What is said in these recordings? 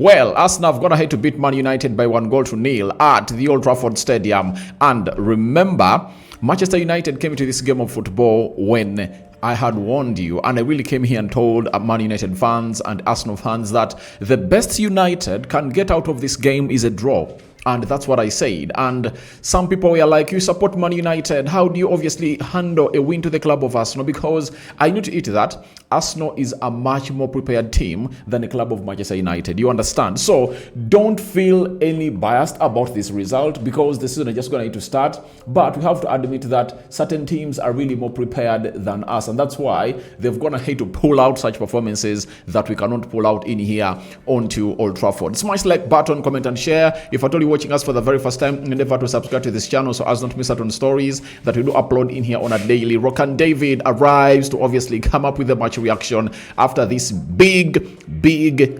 Well, Arsenal have gone ahead to beat Man United by 1-0 at the Old Trafford Stadium. And remember, Manchester United came into this game of football when I had warned you, and I really came here and told Man United fans and Arsenal fans that the best United can get out of this game is a draw. And that's what I said. And some people were like, you support Man United. How do you obviously handle a win to the club of Arsenal? Because I knew to it that Arsenal is a much more prepared team than the club of Manchester United. You understand? So don't feel any biased about this result because the season is just going to start. But we have to admit that certain teams are really more prepared than us. And that's why they've gone ahead to pull out such performances that we cannot pull out in here onto Old Trafford. Smash like button, comment and share. If I told you watching us for the very first time, remember to subscribe to this channel so as not to miss out on stories that we do upload in here on a daily. Rokani David arrives to obviously come up with a match reaction after this big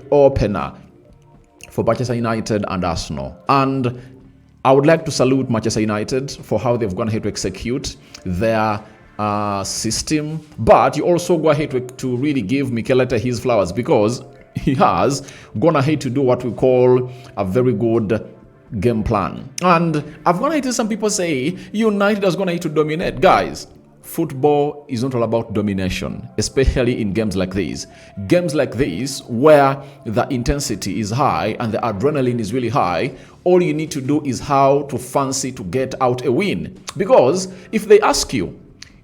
opener for Manchester United and Arsenal. And I would like to salute Manchester United for how they've gone ahead to execute their system, but you also go ahead to really give Mikel Arteta his flowers because he has gone ahead to do what we call a very good game plan. And I've gone ahead to some people say United has gone ahead to dominate. Guys, football is not all about domination, especially in games like these. Games like these where the intensity is high and the adrenaline is really high, all you need to do is how to fancy to get out a win. Because if they ask you,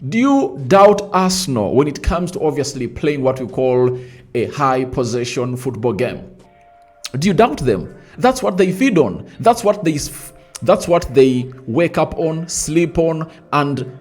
do you doubt Arsenal when it comes to obviously playing what we call a high possession football game? Do you doubt them? That's what they feed on. That's what they wake up on, sleep on, and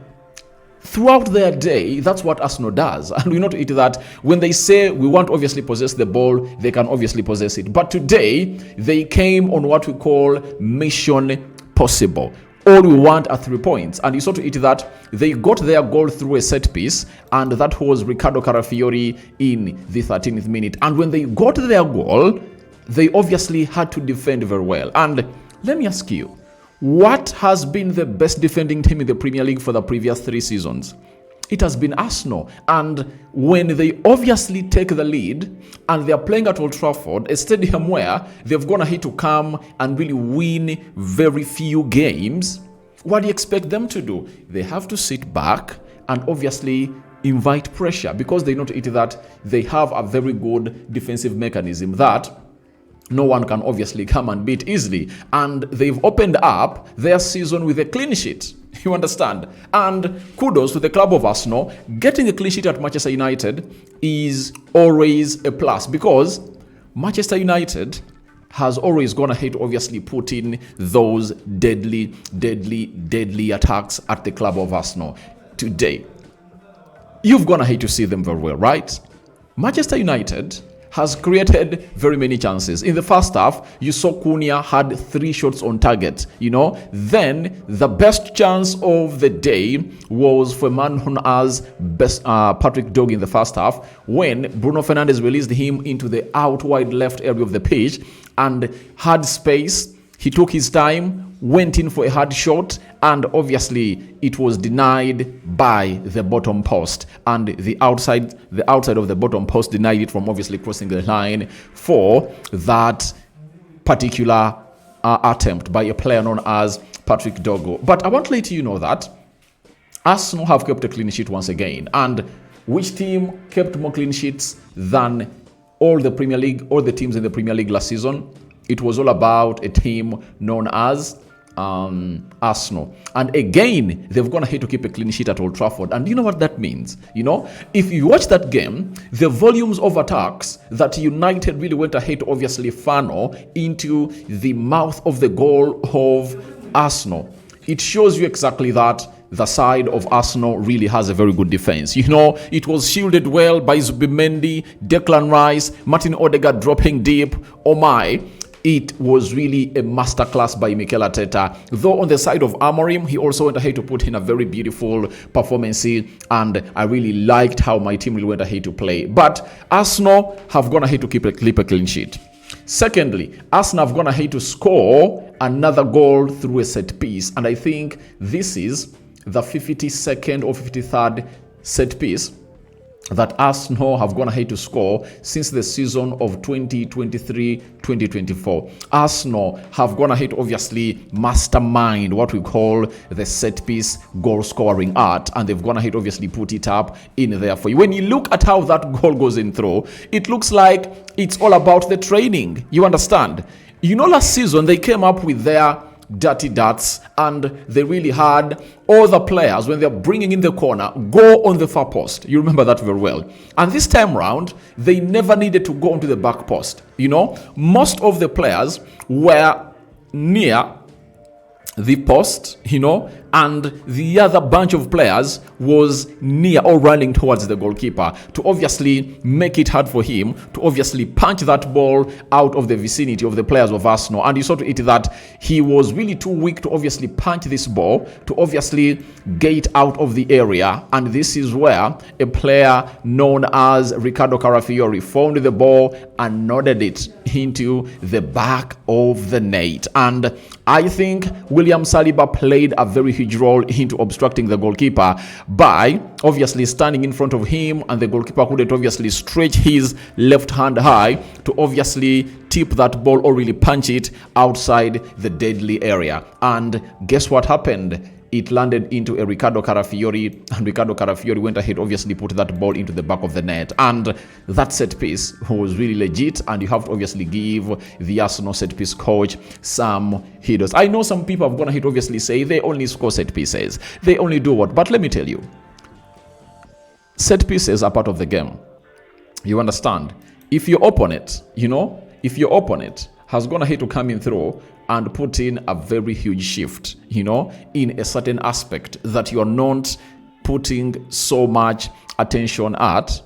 throughout their day, that's what Arsenal does. And we know to it that when they say we want to obviously possess the ball, they can obviously possess it. But today, they came on what we call mission possible. All we want are 3 points. And you saw to it that they got their goal through a set piece, and that was Ricardo Calafiori in the 13th minute. And when they got their goal, they obviously had to defend very well. And let me ask you, what has been the best defending team in the Premier League for the previous 3 seasons? It has been Arsenal. And when they obviously take the lead and they're playing at Old Trafford, a stadium where they've gone ahead to come and really win very few games, what do you expect them to do? They have to sit back and obviously invite pressure because they know to it that they have a very good defensive mechanism that no one can obviously come and beat easily. And they've opened up their season with a clean sheet. You understand? And kudos to the club of Arsenal. Getting a clean sheet at Manchester United is always a plus because Manchester United has always gone ahead to obviously put in those deadly attacks at the club of Arsenal. Today, you've gone ahead to see them very well, right? Manchester United has created very many chances. In the first half, you saw Cunha had 3 shots on target, Then the best chance of the day was for a man known as Patrick Dog in the first half when Bruno Fernandes released him into the out wide left area of the pitch and had space. He took his time, went in for a hard shot, and obviously it was denied by the bottom post. And the outside of the bottom post denied it from obviously crossing the line for that particular attempt by a player known as Patrick Dogo. But I want to let you know that Arsenal have kept a clean sheet once again. And which team kept more clean sheets than all the teams in the Premier League last season? It was all about a team known as Arsenal. And again, they've gone ahead to keep a clean sheet at Old Trafford. And you know what that means? If you watch that game, the volumes of attacks that United really went ahead to obviously funnel into the mouth of the goal of Arsenal, it shows you exactly that the side of Arsenal really has a very good defense. It was shielded well by Zubimendi, Declan Rice, Martin Odegaard dropping deep. Oh my. It was really a masterclass by Mikel Arteta. Though on the side of Amorim, he also went ahead to put in a very beautiful performance, and I really liked how my team really went ahead to play. But Arsenal have gone ahead to keep a clean sheet. Secondly, Arsenal have gone ahead to score another goal through a set piece, and I think this is the 52nd or 53rd set piece that Arsenal have gone ahead to score since the season of 2023-2024. Arsenal have gone ahead to obviously mastermind what we call the set piece goal scoring art, and they've gone ahead to obviously put it up in there for you. When you look at how that goal goes in through, it looks like it's all about the training. You understand? You know, last season they came up with their dirty darts, and they really had all the players, when they're bringing in the corner, go on the far post. You remember that very well. And this time round, they never needed to go onto the back post. You know, most of the players were near the post, you know, and the other bunch of players was near or running towards the goalkeeper to obviously make it hard for him to obviously punch that ball out of the vicinity of the players of Arsenal. And you saw to it that he was really too weak to obviously punch this ball, to obviously get out of the area. And this is where a player known as Riccardo Calafiori found the ball and nodded it into the back of the net. And I think William Saliba played a very huge role into obstructing the goalkeeper by obviously standing in front of him, and the goalkeeper couldn't obviously stretch his left hand high to obviously tip that ball or really punch it outside the deadly area. And guess what happened? It landed into a Riccardo Calafiori, and Riccardo Calafiori went ahead, obviously put that ball into the back of the net. And that set piece was really legit, and you have to obviously give the Arsenal set piece coach some kudos. I know some people have gone ahead, obviously say they only score set pieces, they only do what, but let me tell you, set pieces are part of the game. You understand? If your opponent, if your opponent has gone ahead to come in through and put in a very huge shift, in a certain aspect that you're not putting so much attention at,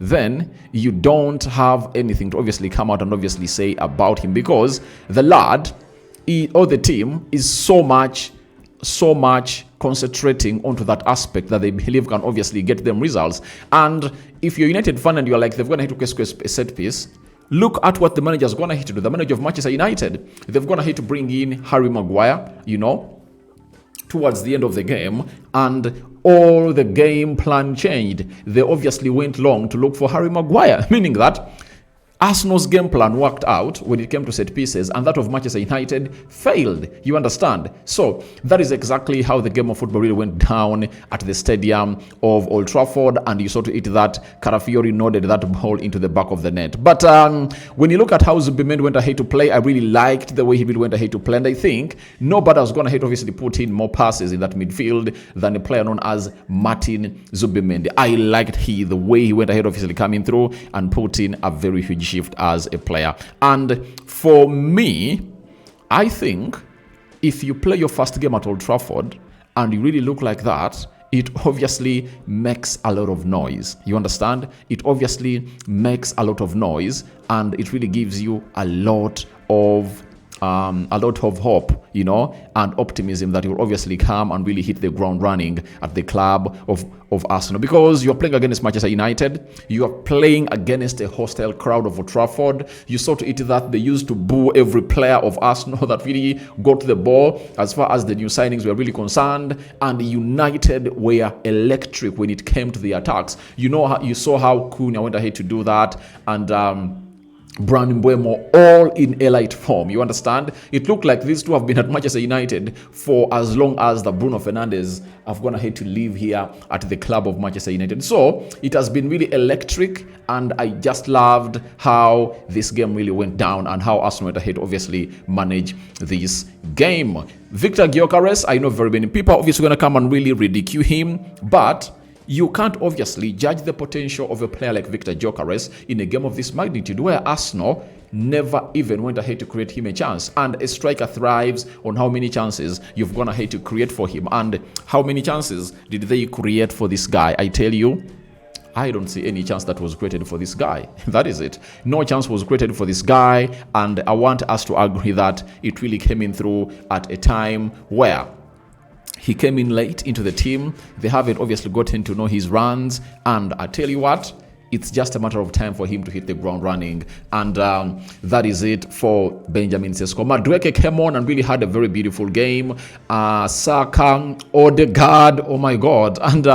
then you don't have anything to obviously come out and obviously say about him, because the lad or the team is so much concentrating onto that aspect that they believe can obviously get them results. And if you're United fan and you're like, they've gone ahead to score a set piece, look at what the manager's gone ahead to do. The manager of Manchester United, they've gone ahead to bring in Harry Maguire, towards the end of the game, and all the game plan changed. They obviously went long to look for Harry Maguire, meaning that Arsenal's game plan worked out when it came to set pieces, and that of Manchester United failed. You understand? So that is exactly how the game of football really went down at the stadium of Old Trafford, and you saw to it that Calafiori nodded that ball into the back of the net. But when you look at how Zubimendi went ahead to play, I really liked the way he really went ahead to play, and I think nobody has gone ahead obviously put in more passes in that midfield than a player known as Martin Zubimendi. I liked the way he went ahead obviously coming through and put in a very huge shift as a player. And for me, I think if you play your first game at Old Trafford and you really look like that, it obviously makes a lot of noise. You understand? It obviously makes a lot of noise, and it really gives you a lot of hope, and optimism that you will obviously come and really hit the ground running at the club of Arsenal, because you're playing against Manchester United, you are playing against a hostile crowd of Old Trafford. You saw to it that they used to boo every player of Arsenal that really got the ball as far as the new signings were really concerned, and United were electric when it came to the attacks. You saw how Cunha went ahead to do that, and Brandon Mbeumo all in elite form. You understand? It looked like these two have been at Manchester United for as long as the Bruno Fernandes have gone ahead to live here at the club of Manchester United. So it has been really electric, and I just loved how this game really went down and how Arsenal went ahead obviously manage this game. Victor Gyökeres, I know very many people are obviously going to come and really ridicule him, but you can't obviously judge the potential of a player like Victor Gyökeres in a game of this magnitude, where Arsenal never even went ahead to create him a chance. And a striker thrives on how many chances you've gone ahead to create for him. And how many chances did they create for this guy? I tell you, I don't see any chance that was created for this guy. That is it. No chance was created for this guy. And I want us to agree that it really came in through at a time where he came in late into the team. They haven't obviously gotten to know his runs. And I tell you what, it's just a matter of time for him to hit the ground running. And that is it for Benjamin Sesko. Madueke came on and really had a very beautiful game. Saka, Odegaard, oh my God. And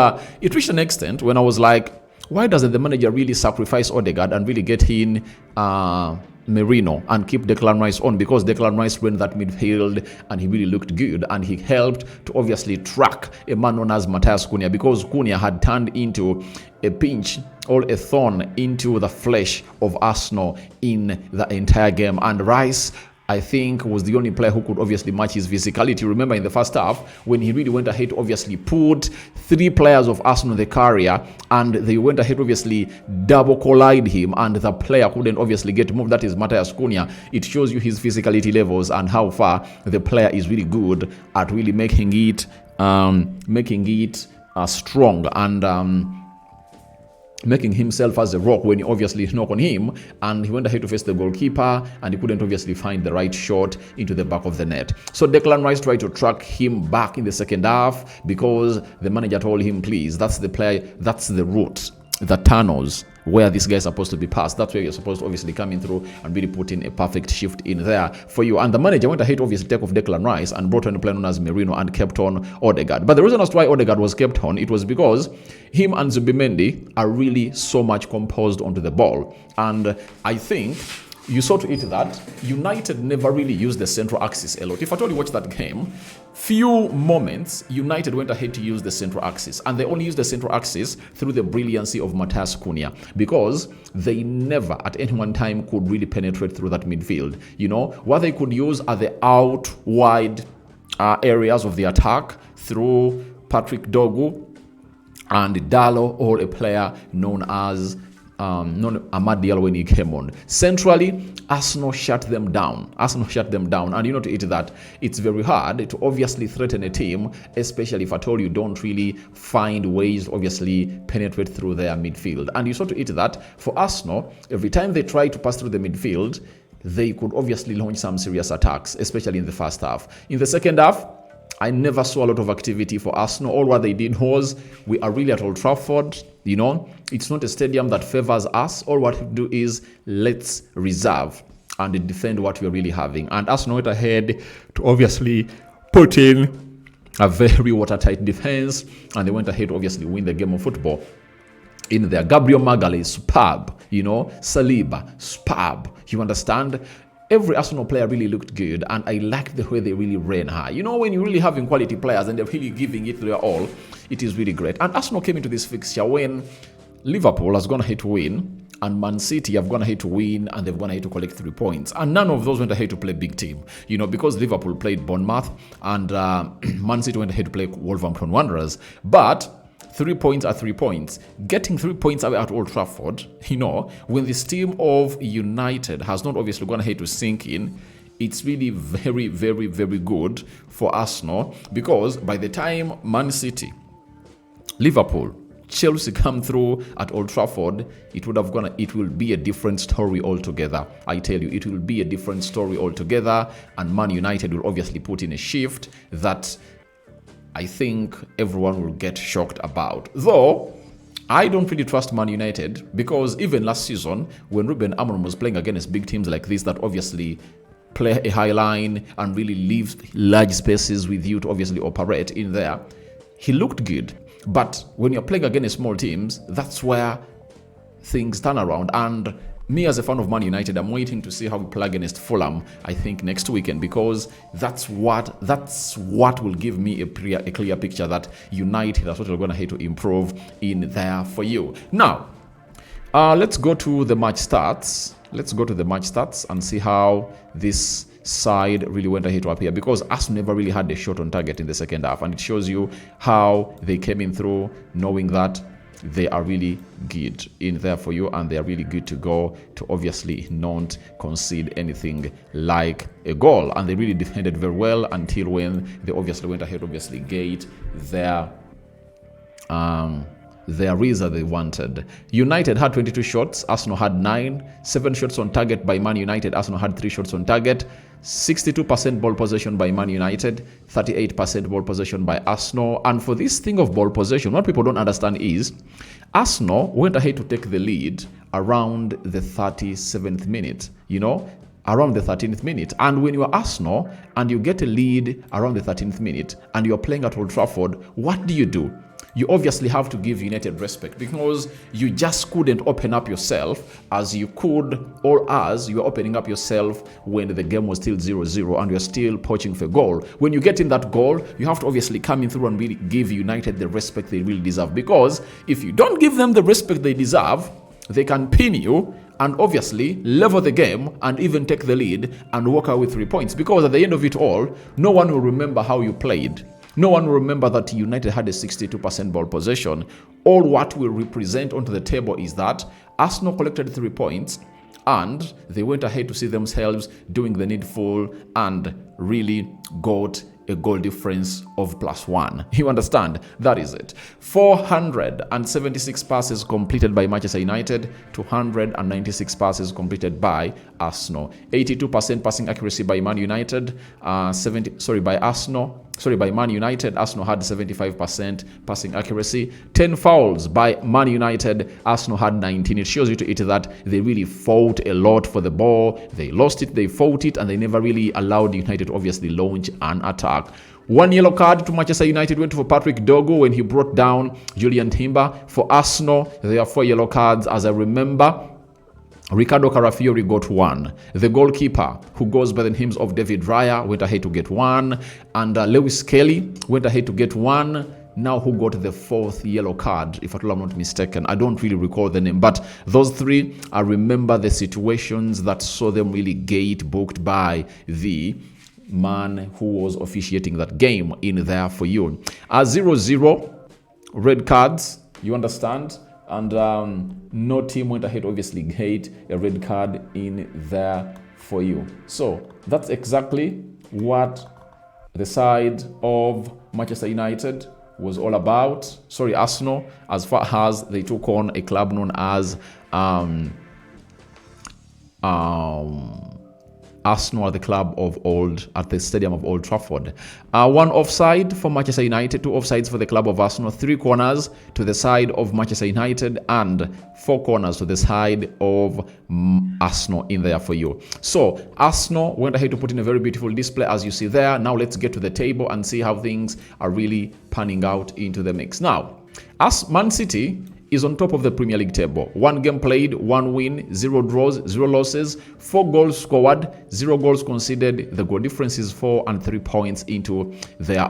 it reached an extent when I was like, why doesn't the manager really sacrifice Odegaard and really get in Merino and keep Declan Rice on? Because Declan Rice ran that midfield and he really looked good, and he helped to obviously track a man known as Matthias Cunha, because Cunha had turned into a pinch or a thorn into the flesh of Arsenal in the entire game. And Rice, I think, was the only player who could obviously match his physicality. Remember in the first half when he really went ahead to obviously put 3 players of Arsenal in the carrier, and they went ahead obviously double collide him, and the player couldn't obviously get moved. That is Matthias Cunha. It shows you his physicality levels and how far the player is really good at really making it strong and making himself as a rock when you obviously knock on him. And he went ahead to face the goalkeeper, and he couldn't obviously find the right shot into the back of the net. So Declan Rice tried to track him back in the second half, because the manager told him, please, that's the play, that's the route, the tunnels where this guy is supposed to be passed. That's where you're supposed to obviously come in through and really put in a perfect shift in there for you. And the manager went ahead to obviously take off Declan Rice and brought on a player known as Merino and kept on Odegaard. But the reason as to why Odegaard was kept on, it was because him and Zubimendi are really so much composed onto the ball. And I think you saw to it that United never really used the central axis a lot. If at all you watch that game, few moments United went ahead to use the central axis, and they only used the central axis through the brilliancy of Matthias Cunha, because they never at any one time could really penetrate through that midfield. You know, what they could use are the out wide areas of the attack through Patrick Dogu and Dallo, or a player known as Amad Diallo when he came on. Centrally, Arsenal shut them down. And you know to it that it's very hard to obviously threaten a team, especially if at all you don't really find ways to obviously penetrate through their midfield. And you saw to it that for Arsenal, every time they try to pass through the midfield, they could obviously launch some serious attacks, especially in the first half. In the second half, I never saw a lot of activity for Arsenal. All what they did was, we are really at Old Trafford, you know, it's not a stadium that favors us. All what we do is, let's reserve and defend what we're really having. And Arsenal went ahead to obviously put in a very watertight defense, and they went ahead to obviously win the game of football in there. Gabriel Magalhaes, superb, you know, Saliba, superb, you understand? Every Arsenal player really looked good, and I liked the way they really ran high. You know, when you're really having quality players and they're really giving it their all, it is really great. And Arsenal came into this fixture when Liverpool has gone ahead to win, and Man City have gone ahead to win, and they've gone ahead to collect 3 points. And none of those went ahead to play big team, you know, because Liverpool played Bournemouth and Man City went ahead to play Wolverhampton Wanderers. But 3 points are 3 points. Getting 3 points away at Old Trafford, you know, when this team of United has not obviously gone ahead to sink in, it's really very, very, very good for Arsenal, because by the time Man City, Liverpool, Chelsea come through at Old Trafford, it will be a different story altogether. I tell you, it will be a different story altogether, and Man United will obviously put in a shift that I think everyone will get shocked about. Though, I don't really trust Man United, because even last season, when Ruben Amorim was playing against big teams like this that obviously play a high line and really leave large spaces with you to obviously operate in there, he looked good. But when you're playing against small teams, that's where things turn around. And me as a fan of Man United, I'm waiting to see how we play against Fulham, I think next weekend, because that's what will give me a clear picture that United are sort of going to have to improve in there for you. Now, let's go to the match stats. And see how this side really went ahead to appear, because Arsenal never really had a shot on target in the second half, and it shows you how they came in through, knowing that they are really good in there for you, and they are really good to go to obviously not concede anything like a goal. And they really defended very well until when they obviously went ahead, obviously gate their result they wanted. United had 22 shots, Arsenal had 9, 7 shots on target by Man United, Arsenal had 3 shots on target. 62% ball possession by Man United, 38% ball possession by Arsenal. And for this thing of ball possession, what people don't understand is Arsenal went ahead to take the lead around the 37th minute, you know, around the 13th minute. And when you are Arsenal and you get a lead around the 13th minute and you're playing at Old Trafford, what do? you obviously have to give United respect, because you just couldn't open up yourself as you could, or as you were opening up yourself when the game was still 0-0 and you're still poaching for a goal. When you get in that goal, you have to obviously come in through and really give United the respect they really deserve, because if you don't give them the respect they deserve, they can pin you and obviously level the game and even take the lead and walk out with 3 points, because at the end of it all, no one will remember how you played. No one will remember that United had a 62% ball possession. All what will represent onto the table is that Arsenal collected 3 points and they went ahead to see themselves doing the needful and really got a goal difference of +1. You understand? That is it. 476 passes completed by Manchester United, 296 passes completed by Arsenal. 82% passing accuracy by Man United, by Man United. Arsenal had 75% passing accuracy. 10 fouls by Man United. Arsenal had 19. It shows you to it that they really fought a lot for the ball. They lost it, they fought it, and they never really allowed United to obviously launch an attack. 1 yellow card to Manchester United went for Patrick Dogu when he brought down Julian Timber. For Arsenal, there are 4 yellow cards, as I remember. Ricardo Calafiori got 1. The goalkeeper, who goes by the names of David Raya, went ahead to get 1. And Lewis Kelly went ahead to get 1. Now, who got the 4th yellow card, if at all I'm not mistaken? I don't really recall the name, but those 3, I remember the situations that saw them really get booked by the man who was officiating that game in there for you. 0-0, red cards, you understand? And no team went ahead, obviously, get a red card in there for you. So that's exactly what the side of Manchester United was all about. Sorry, Arsenal, as far as they took on a club known as Arsenal at the club of at the stadium of Old Trafford. 1 offside for Manchester United, 2 offsides for the club of Arsenal, 3 corners to the side of Manchester United, and 4 corners to the side of Arsenal in there for you. So Arsenal went ahead to put in a very beautiful display, as you see there. Now let's get to the table and see how things are really panning out into the mix. Now, as Man City is on top of the Premier League table. 1 game played, 1 win, 0 draws, 0 losses, 4 goals scored, 0 goals conceded. The goal difference is 4 and 3 points into their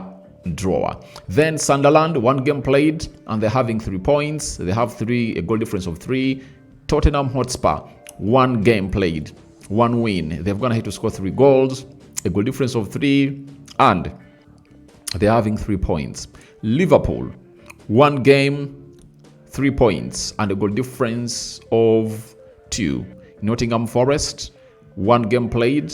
drawer. Then Sunderland, 1 game played and they're having 3 points. They have a goal difference of 3. Tottenham Hotspur, 1 game played, 1 win. They've gone ahead to score 3 goals, a goal difference of 3, and they're having 3 points. Liverpool, 1 game, 3 points and a goal difference of 2. Nottingham Forest, 1 game played,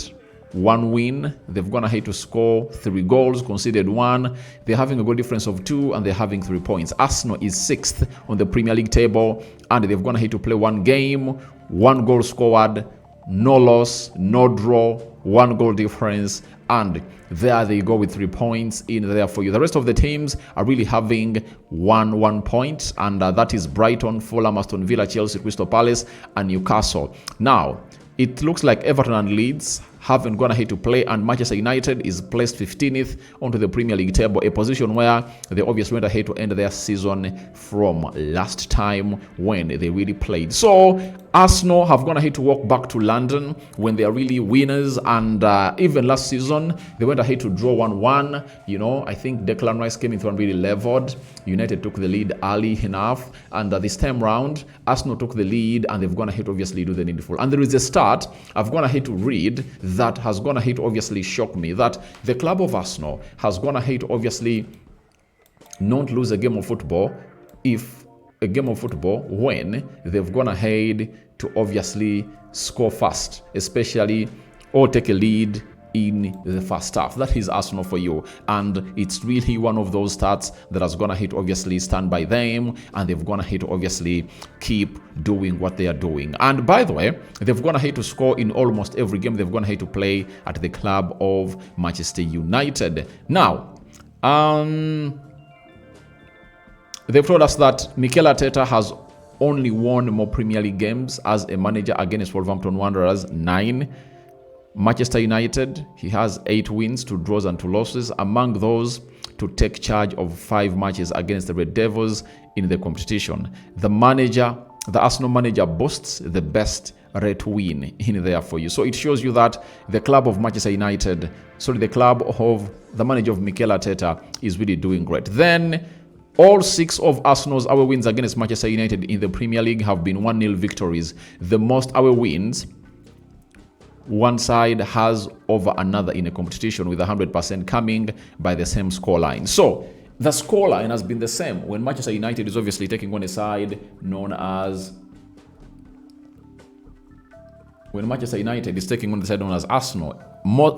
1 win. They've gone ahead to score 3 goals, conceded 1. They're having a goal difference of 2 and they're having 3 points. Arsenal is 6th on the Premier League table and they've gone ahead to play 1 game, 1 goal scored, no loss, no draw, 1 goal difference, and there they go with 3 points in there for you. The rest of the teams are really having 1 point, and that is Brighton, Fulham, Aston Villa, Chelsea, Crystal Palace, and Newcastle. Now, it looks like Everton and Leeds haven't gone ahead to play, and Manchester United is placed 15th onto the Premier League table, a position where they obviously went ahead to end their season from last time when they really played. So Arsenal have gone ahead to walk back to London when they are really winners, and even last season they went ahead to draw 1-1. You know, I think Declan Rice came into and really leveled. United took the lead early enough, and this time round Arsenal took the lead and they've gone ahead to obviously do the needful. And there is a start I've gone ahead to read that has gone ahead to obviously shock me, that the club of Arsenal has gone ahead to obviously not lose a game of football when they've gone ahead to obviously score fast, especially, or take a lead in the first half. That is Arsenal for you, and it's really one of those stats that has gone ahead to obviously stand by them, and they've gone ahead to obviously keep doing what they are doing. And by the way, they've gone ahead to score in almost every game they've gone ahead to play at the club of Manchester United. Now, they've told us that Mikel Arteta has only won more Premier League games as a manager against Wolverhampton Wanderers, 9. Manchester United, he has 8 wins, 2 draws and 2 losses. Among those, to take charge of 5 matches against the Red Devils in the competition. The Arsenal manager boasts the best rate win in there for you. So it shows you that the club of Manchester United, the club of the manager of Mikel Arteta is really doing great. Then all 6 of Arsenal's away wins against Manchester United in the Premier League have been 1-0 victories. The most away wins one side has over another in a competition, with 100% coming by the same scoreline. So the scoreline has been the same when Manchester United is obviously taking on a side known as Arsenal.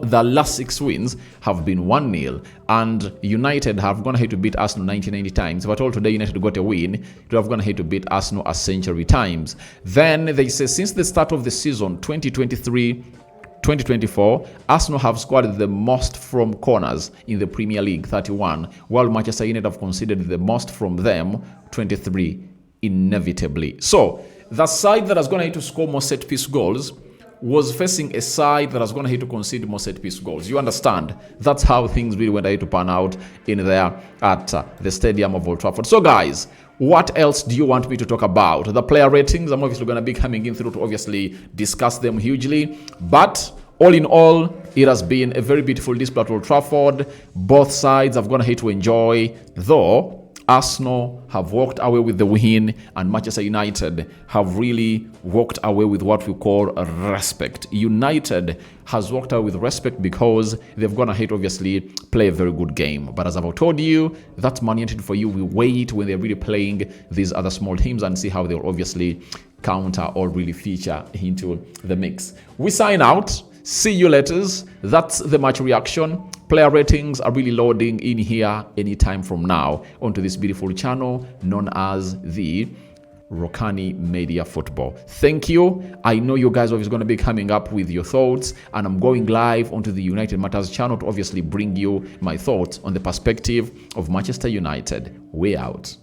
The last 6 wins have been 1-0, and United have gone ahead to beat Arsenal 90 times. If at all today United got a win, it would have gone ahead to beat Arsenal a century times. Then they say since the start of the season 2023-2024, Arsenal have scored the most from corners in the Premier League, 31, while Manchester United have conceded the most from them, 23, inevitably. So the side that has gone ahead to score more set-piece goals was facing a side that has gone ahead to concede more set-piece goals. You understand? That's how things really went ahead to pan out in there at the stadium of Old Trafford. So guys, what else do you want me to talk about? The player ratings, I'm obviously going to be coming in through to obviously discuss them hugely. But all in all, it has been a very beautiful display at Old Trafford. Both sides have gone ahead to enjoy, though Arsenal have walked away with the win, and Manchester United have really walked away with what we call respect. United has walked away with respect because they've gone ahead, obviously, play a very good game. But as I've told you, that's Man United for you. We wait when they're really playing these other small teams and see how they'll obviously counter or really feature into the mix. We sign out. See you later. That's the match reaction. Player ratings are really loading in here anytime from now onto this beautiful channel known as the Rokani Media Football. Thank you. I know you guys are always going to be coming up with your thoughts, and I'm going live onto the United Matters channel to obviously bring you my thoughts on the perspective of Manchester United. Way out.